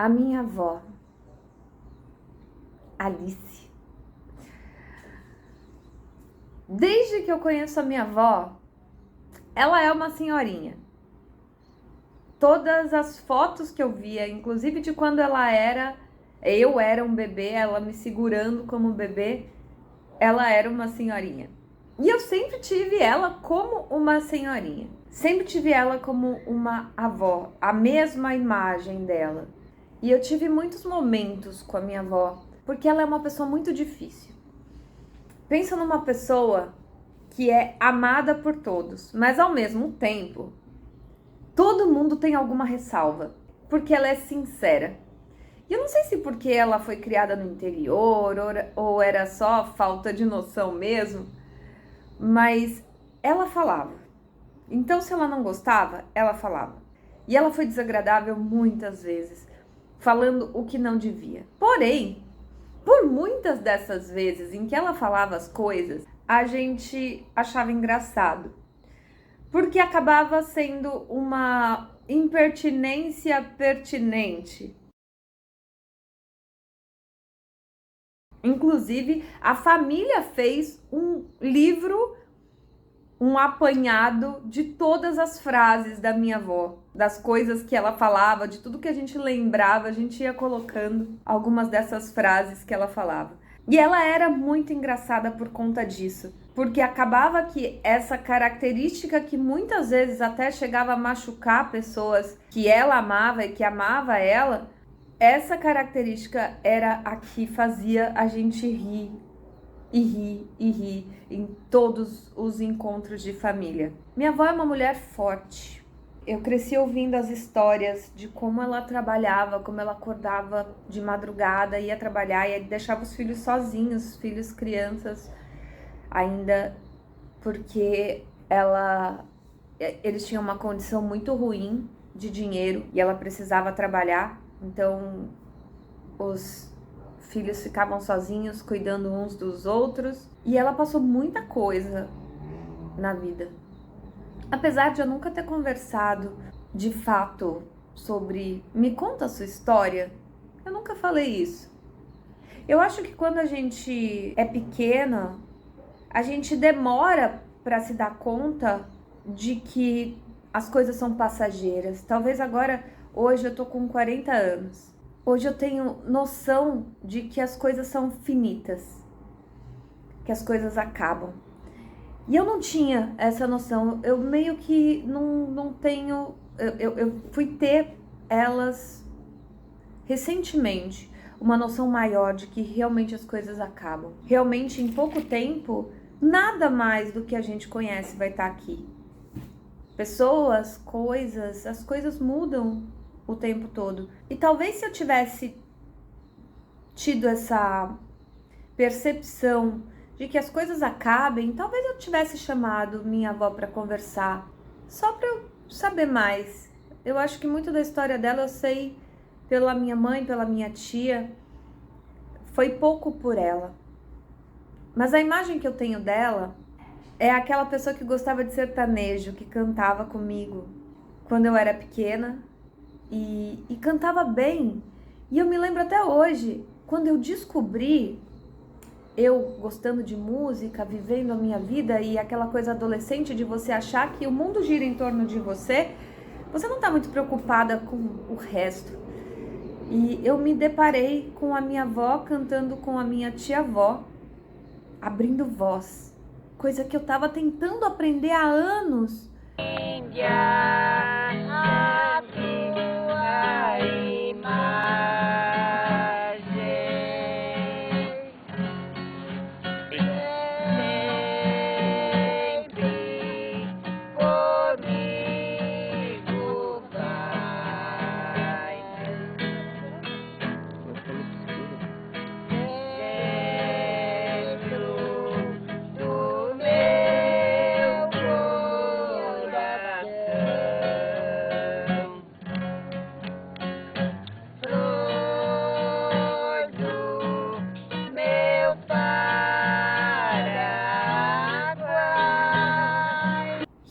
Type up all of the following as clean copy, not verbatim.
A minha avó, Alice. Desde que eu conheço a minha avó, ela é uma senhorinha. Todas as fotos que eu via, inclusive de quando eu era um bebê, ela me segurando como bebê, ela era uma senhorinha. E eu sempre tive ela como uma senhorinha. Sempre tive ela como uma avó, a mesma imagem dela. E eu tive muitos momentos com a minha avó, porque ela é uma pessoa muito difícil. Pensa numa pessoa que é amada por todos, mas ao mesmo tempo, todo mundo tem alguma ressalva, porque ela é sincera. E eu não sei se porque ela foi criada no interior ou era só falta de noção mesmo, mas ela falava. Então, se ela não gostava, ela falava. E ela foi desagradável muitas vezes, falando o que não devia. Porém, por muitas dessas vezes em que ela falava as coisas, a gente achava engraçado. Porque acabava sendo uma impertinência pertinente. Inclusive, a família fez um livro, um apanhado de todas as frases da minha avó, das coisas que ela falava, de tudo que a gente lembrava, a gente ia colocando algumas dessas frases que ela falava. E ela era muito engraçada por conta disso, porque acabava que essa característica que muitas vezes até chegava a machucar pessoas que ela amava e que amava ela, essa característica era a que fazia a gente rir e rir e rir em todos os encontros de família. Minha avó é uma mulher forte. Eu cresci ouvindo as histórias de como ela trabalhava, como ela acordava de madrugada, ia trabalhar e deixava os filhos sozinhos, filhos crianças ainda, porque eles tinham uma condição muito ruim de dinheiro e ela precisava trabalhar, então os filhos ficavam sozinhos, cuidando uns dos outros. E ela passou muita coisa na vida. Apesar de eu nunca ter conversado de fato sobre me conta a sua história, eu nunca falei isso. Eu acho que quando a gente é pequena, a gente demora para se dar conta de que as coisas são passageiras. Talvez agora, hoje eu tô com 40 anos. Hoje eu tenho noção de que as coisas são finitas, que as coisas acabam. E eu não tinha essa noção, eu meio que não tenho, eu fui ter elas recentemente, uma noção maior de que realmente as coisas acabam. Realmente em pouco tempo, nada mais do que a gente conhece vai estar aqui. Pessoas, coisas, as coisas mudam o tempo todo. E talvez se eu tivesse tido essa percepção de que as coisas acabem, talvez eu tivesse chamado minha avó para conversar, só para eu saber mais. Eu acho que muito da história dela eu sei pela minha mãe, pela minha tia, foi pouco por ela. Mas a imagem que eu tenho dela é aquela pessoa que gostava de sertanejo, que cantava comigo quando eu era pequena e cantava bem. E eu me lembro até hoje, quando eu descobri, eu gostando de música, vivendo a minha vida e aquela coisa adolescente de você achar que o mundo gira em torno de você, você não tá muito preocupada com o resto. E eu me deparei com a minha avó cantando com a minha tia-avó, abrindo voz, coisa que eu tava tentando aprender há anos.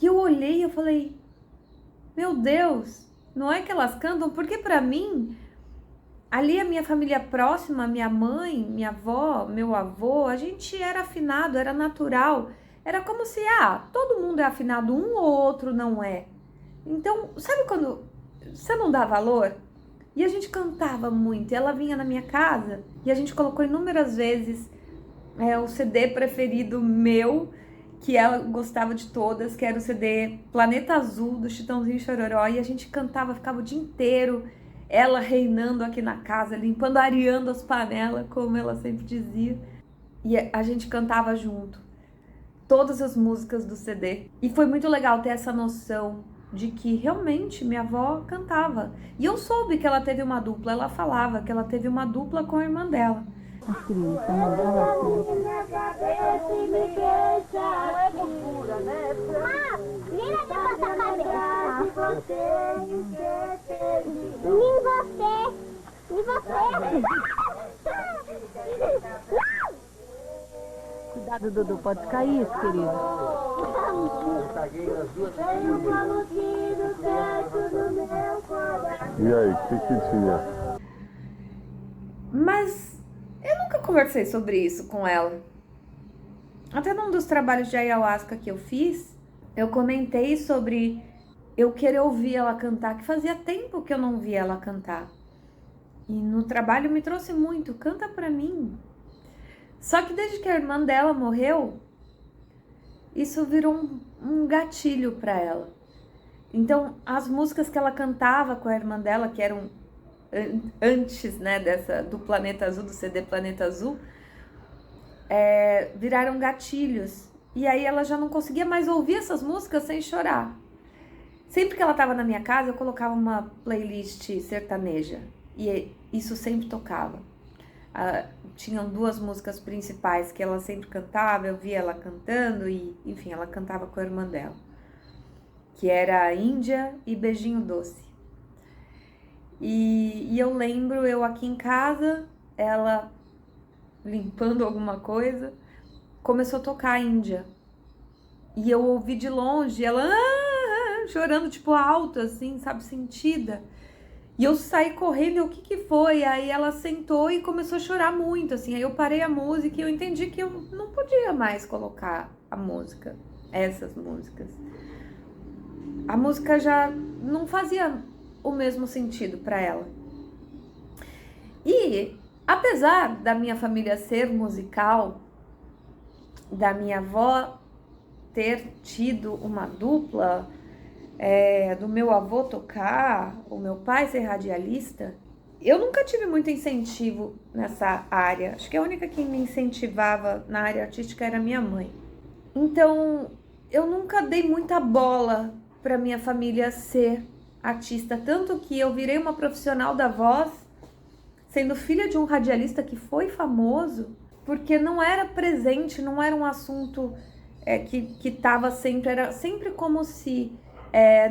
E eu olhei e eu falei, meu Deus, não é que elas cantam? Porque pra mim, ali a minha família próxima, minha mãe, minha avó, meu avô, a gente era afinado, era natural. Era como se, todo mundo é afinado, um ou outro não é. Então, sabe quando você não dá valor? E a gente cantava muito. E ela vinha na minha casa e a gente colocou inúmeras vezes o CD preferido meu, que ela gostava de todas, que era o CD Planeta Azul, do Chitãozinho Chororó. E a gente cantava, ficava o dia inteiro, ela reinando aqui na casa, limpando, areando as panelas, como ela sempre dizia. E a gente cantava junto todas as músicas do CD. E foi muito legal ter essa noção de que realmente minha avó cantava. E eu soube que ela teve uma dupla, ela falava que ela teve uma dupla com a irmã dela. Cuidado, Dudu, pode cair isso, querido. E aí, o que tinha? Mas eu nunca conversei sobre isso com ela. Até num dos trabalhos de ayahuasca que eu fiz, eu comentei sobre eu querer ouvir ela cantar, que fazia tempo que eu não via ela cantar. E no trabalho me trouxe muito, canta pra mim. Só que desde que a irmã dela morreu, isso virou um gatilho pra ela. Então, as músicas que ela cantava com a irmã dela, que eram antes, né, do Planeta Azul, do CD Planeta Azul, viraram gatilhos. E aí ela já não conseguia mais ouvir essas músicas sem chorar. Sempre que ela estava na minha casa, eu colocava uma playlist sertaneja. E isso sempre tocava. Tinham duas músicas principais que ela sempre cantava, eu via ela cantando e, enfim, ela cantava com a irmã dela, que era Índia e Beijinho Doce. E eu lembro, eu aqui em casa, ela limpando alguma coisa, começou a tocar a Índia. E eu ouvi de longe, ela chorando, tipo, alto, assim, sabe, sentida. E eu saí correndo, e o que foi? Aí ela sentou e começou a chorar muito, assim. Aí eu parei a música e eu entendi que eu não podia mais colocar a música, essas músicas. A música já não fazia o mesmo sentido para ela. E, apesar da minha família ser musical, da minha avó ter tido uma dupla, do meu avô tocar, o meu pai ser radialista, eu nunca tive muito incentivo nessa área. Acho que a única que me incentivava na área artística era minha mãe. Então, eu nunca dei muita bola para minha família ser artista, tanto que eu virei uma profissional da voz, sendo filha de um radialista que foi famoso, porque não era presente, não era um assunto que estava sempre, era sempre como se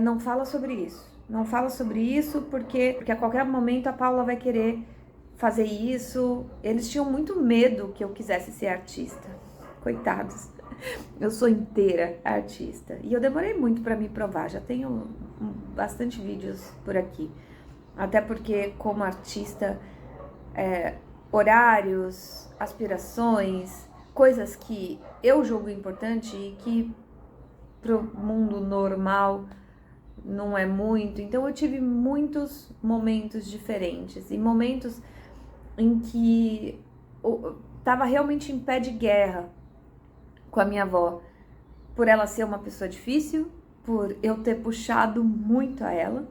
não fala sobre isso, não fala sobre isso, porque a qualquer momento a Paula vai querer fazer isso. Eles tinham muito medo que eu quisesse ser artista, coitados. Eu sou inteira artista e eu demorei muito para me provar, já tenho bastante vídeos por aqui, até porque como artista, horários, aspirações, coisas que eu julgo importante e que pro mundo normal não é muito. Então eu tive muitos momentos diferentes e momentos em que eu tava realmente em pé de guerra com a minha avó, por ela ser uma pessoa difícil, por eu ter puxado muito a ela.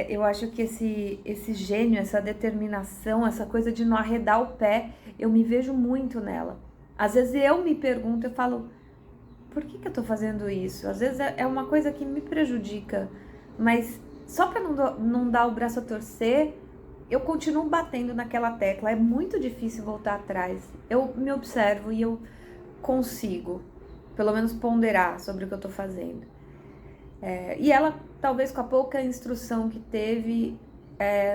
Eu acho que esse gênio, essa determinação, essa coisa de não arredar o pé, eu me vejo muito nela. Às vezes eu me pergunto, eu falo, por que eu tô fazendo isso? Às vezes é uma coisa que me prejudica, mas só para não dar o braço a torcer, eu continuo batendo naquela tecla. É muito difícil voltar atrás. Eu me observo e eu consigo, pelo menos, ponderar sobre o que eu tô fazendo. E ela, talvez com a pouca instrução que teve,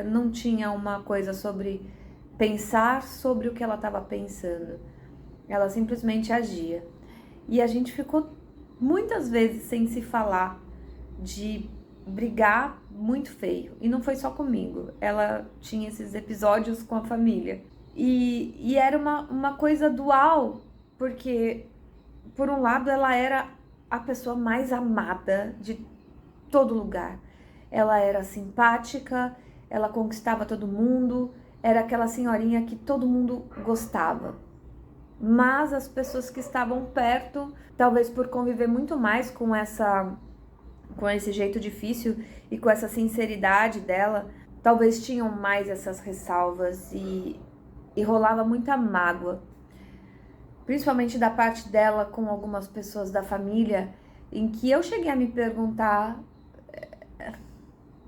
não tinha uma coisa sobre pensar sobre o que ela estava pensando. Ela simplesmente agia. E a gente ficou muitas vezes sem se falar, de brigar muito feio. E não foi só comigo. Ela tinha esses episódios com a família. E era uma coisa dual, porque, por um lado, ela era a pessoa mais amada de todo lugar. Ela era simpática, ela conquistava todo mundo, era aquela senhorinha que todo mundo gostava. Mas as pessoas que estavam perto, talvez por conviver muito mais com esse jeito difícil e com essa sinceridade dela, talvez tinham mais essas ressalvas e rolava muita mágoa. Principalmente da parte dela com algumas pessoas da família, em que eu cheguei a me perguntar,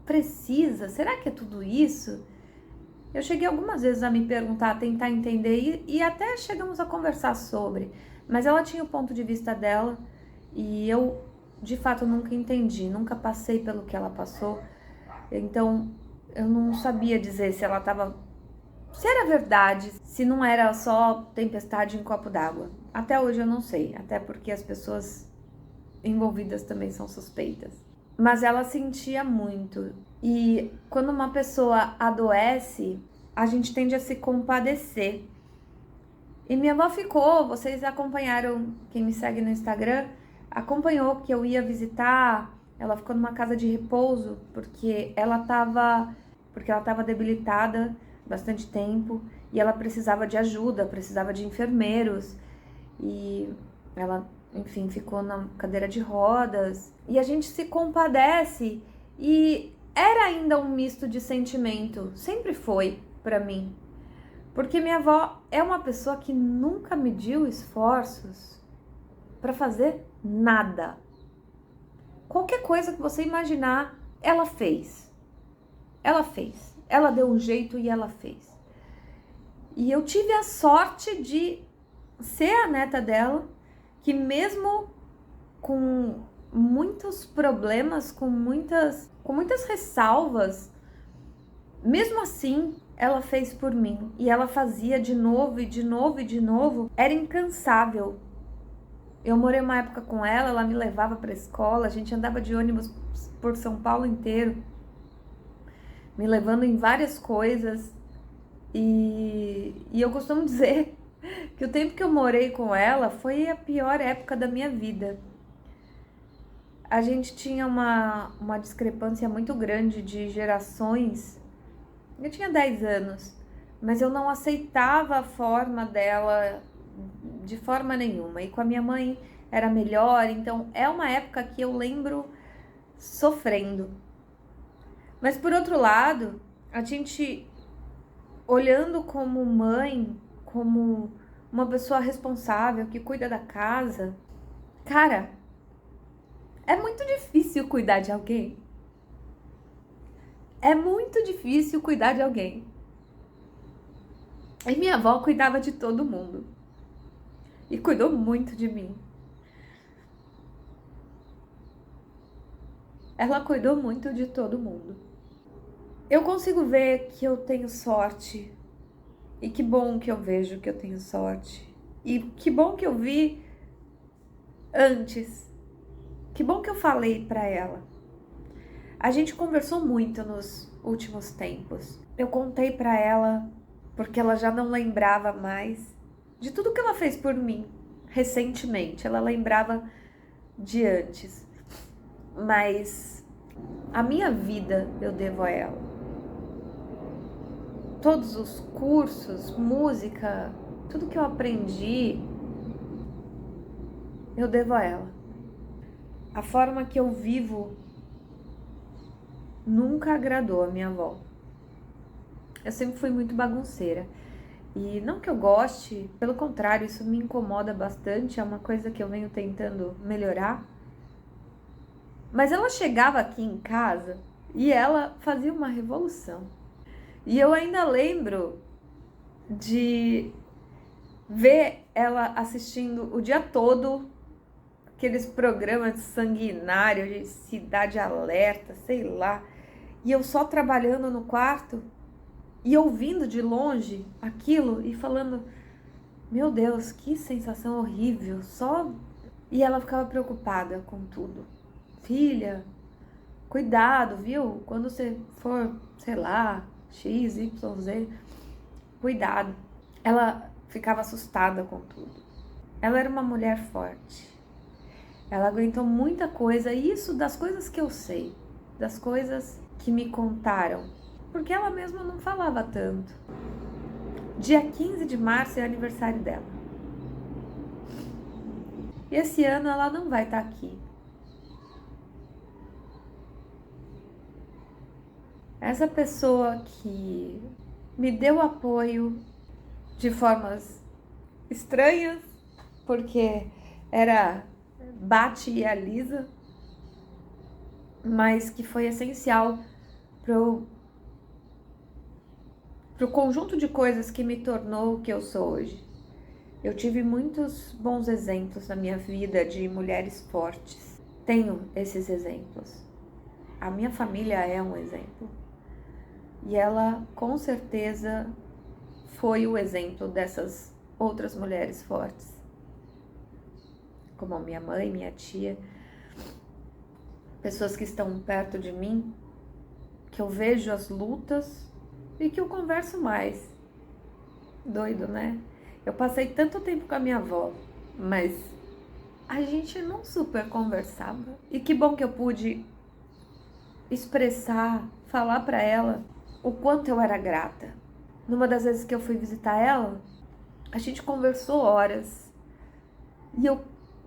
precisa? Será que é tudo isso? Eu cheguei algumas vezes a me perguntar, a tentar entender e até chegamos a conversar sobre, mas ela tinha o ponto de vista dela e eu, de fato, nunca entendi, nunca passei pelo que ela passou, então eu não sabia dizer se ela estava... Se era verdade, se não era só tempestade em copo d'água. Até hoje eu não sei, até porque as pessoas envolvidas também são suspeitas. Mas ela sentia muito. E quando uma pessoa adoece, a gente tende a se compadecer. E minha avó ficou, vocês acompanharam, quem me segue no Instagram, acompanhou que eu ia visitar, ela ficou numa casa de repouso, porque ela estava debilitada bastante tempo e ela precisava de ajuda, precisava de enfermeiros e ela, enfim, ficou na cadeira de rodas e a gente se compadece e era ainda um misto de sentimento, sempre foi pra mim, porque minha avó é uma pessoa que nunca mediu esforços pra fazer nada. Qualquer coisa que você imaginar, ela fez. Ela deu um jeito e ela fez. E eu tive a sorte de ser a neta dela, que mesmo com muitos problemas, com muitas ressalvas, mesmo assim, ela fez por mim. E ela fazia de novo e de novo e de novo. Era incansável. Eu morei uma época com ela me levava para a escola, a gente andava de ônibus por São Paulo inteiro, me levando em várias coisas, e eu costumo dizer que o tempo que eu morei com ela foi a pior época da minha vida. A gente tinha uma discrepância muito grande de gerações. Eu tinha 10 anos, mas eu não aceitava a forma dela de forma nenhuma, e com a minha mãe era melhor, então é uma época que eu lembro sofrendo. Mas por outro lado, a gente olhando como mãe, como uma pessoa responsável que cuida da casa, cara, é muito difícil cuidar de alguém. É muito difícil cuidar de alguém. E minha avó cuidava de todo mundo. E cuidou muito de mim. Ela cuidou muito de todo mundo. Eu consigo ver que eu tenho sorte. E que bom que eu vejo que eu tenho sorte. E que bom que eu vi antes. Que bom que eu falei pra ela. A gente conversou muito nos últimos tempos. Eu contei pra ela, porque ela já não lembrava mais de tudo que ela fez por mim recentemente. Ela lembrava de antes. Mas a minha vida eu devo a ela. Todos os cursos, música, tudo que eu aprendi, eu devo a ela. A forma que eu vivo nunca agradou a minha avó. Eu sempre fui muito bagunceira. E não que eu goste, pelo contrário, isso me incomoda bastante, é uma coisa que eu venho tentando melhorar. Mas ela chegava aqui em casa e ela fazia uma revolução. E eu ainda lembro de ver ela assistindo o dia todo aqueles programas sanguinários de Cidade Alerta, sei lá. E eu só trabalhando no quarto e ouvindo de longe aquilo e falando, meu Deus, que sensação horrível, só... E ela ficava preocupada com tudo. Filha, Cuidado, viu? Quando você for, sei lá, X, Y, Z, cuidado. Ela ficava assustada com tudo. Ela era uma mulher forte. Ela aguentou muita coisa, e isso das coisas que eu sei, das coisas que me contaram, porque ela mesma não falava tanto. Dia 15 de março é aniversário dela. E esse ano ela não vai estar aqui. Essa pessoa que me deu apoio de formas estranhas, porque era Bate e a Lisa, mas que foi essencial pro conjunto de coisas que me tornou o que eu sou hoje. Eu tive muitos bons exemplos na minha vida de mulheres fortes. Tenho esses exemplos. A minha família é um exemplo. E ela, com certeza, foi o exemplo dessas outras mulheres fortes. Como a minha mãe, minha tia. Pessoas que estão perto de mim, que eu vejo as lutas e que eu converso mais. Doido, né? Eu passei tanto tempo com a minha avó, mas a gente não super conversava. E que bom que eu pude expressar, falar pra ela o quanto eu era grata. Numa das vezes que eu fui visitar ela, a gente conversou horas. E eu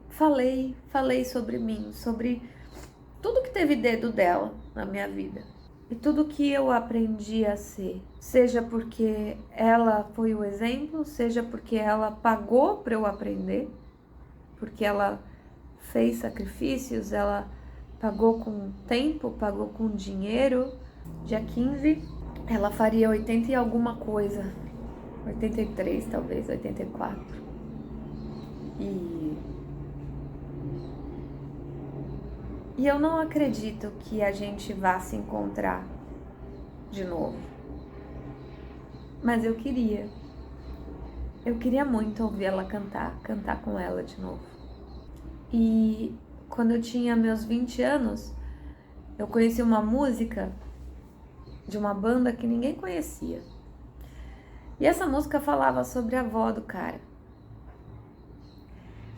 falei sobre mim, sobre tudo que teve dedo dela na minha vida. E tudo que eu aprendi a ser. Seja porque ela foi o exemplo, seja porque ela pagou para eu aprender. Porque ela fez sacrifícios, ela pagou com tempo, pagou com dinheiro. Dia 15, ela faria 80 e alguma coisa. 83, talvez, 84. E eu não acredito que a gente vá se encontrar de novo. Mas eu queria. Eu queria muito ouvir ela cantar com ela de novo. E quando eu tinha meus 20 anos, eu conheci uma música de uma banda que ninguém conhecia. E essa música falava sobre a avó do cara.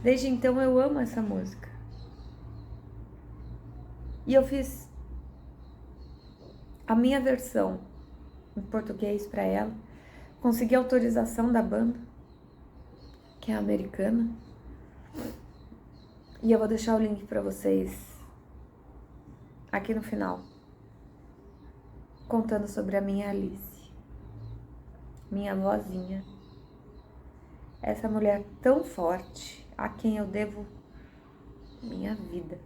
Desde então eu amo essa música. E eu fiz a minha versão em português para ela. Consegui a autorização da banda, que é americana. E eu vou deixar o link para vocês aqui no final, contando sobre a minha Alice, minha vozinha. Essa mulher tão forte, a quem eu devo minha vida.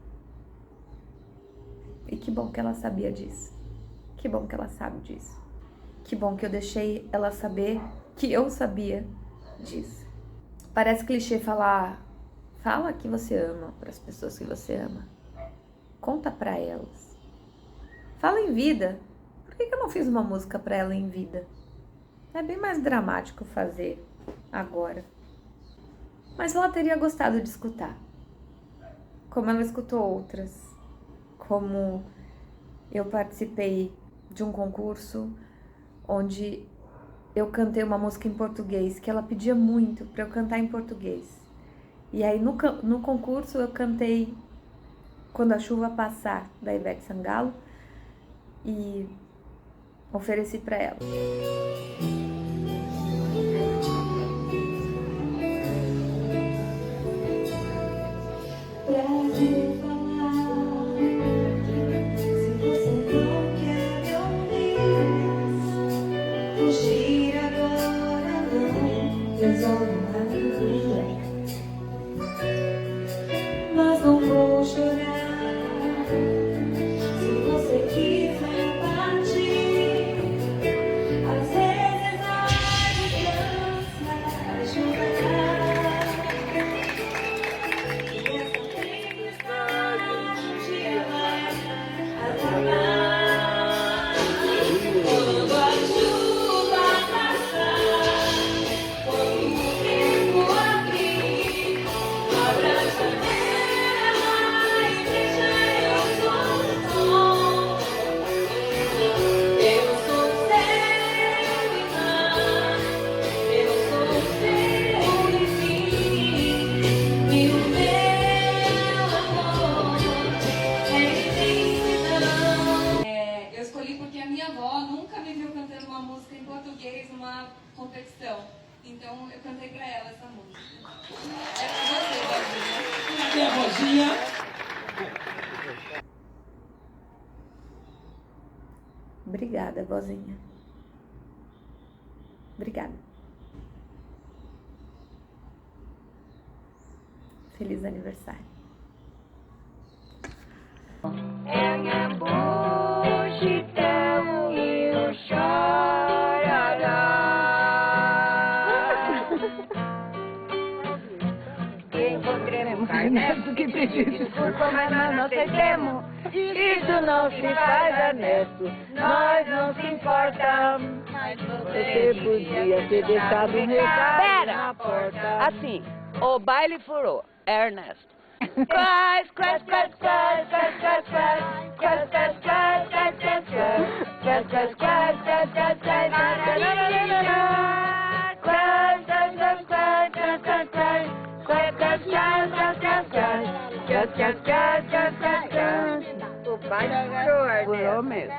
E que bom que ela sabia disso. Que bom que ela sabe disso. Que bom que eu deixei ela saber que eu sabia disso. Parece clichê falar, fala que você ama para as pessoas que você ama. Conta para elas. Fala em vida. Por que eu não fiz uma música para ela em vida? É bem mais dramático fazer agora. Mas ela teria gostado de escutar. Como ela escutou outras. Como eu participei de um concurso onde eu cantei uma música em português, que ela pedia muito para eu cantar em português. E aí no concurso eu cantei Quando a Chuva Passar, da Ivete Sangalo, e ofereci para ela. Mas não vou chorar se você quiser partir. Às vezes a uma música em português, uma competição. Então eu cantei pra ela essa música. É pra você, Bozinha. Cadê a vozinha? Obrigada, vozinha. Obrigada. Feliz aniversário. Ernesto que pediu desculpa, mas nós não aceitemos. Isso não se faz, Ernesto. Nós não se importamos. Você podia ter deixado um recado na porta. Assim, o baile furou, Ernesto. Cries, cries, cries, cries, cries, cries, cries, cries, cries, cries, cries, cries, cries, cries, cries, cries, cries, cries, O baile furou, Ernesto. Furou mesmo.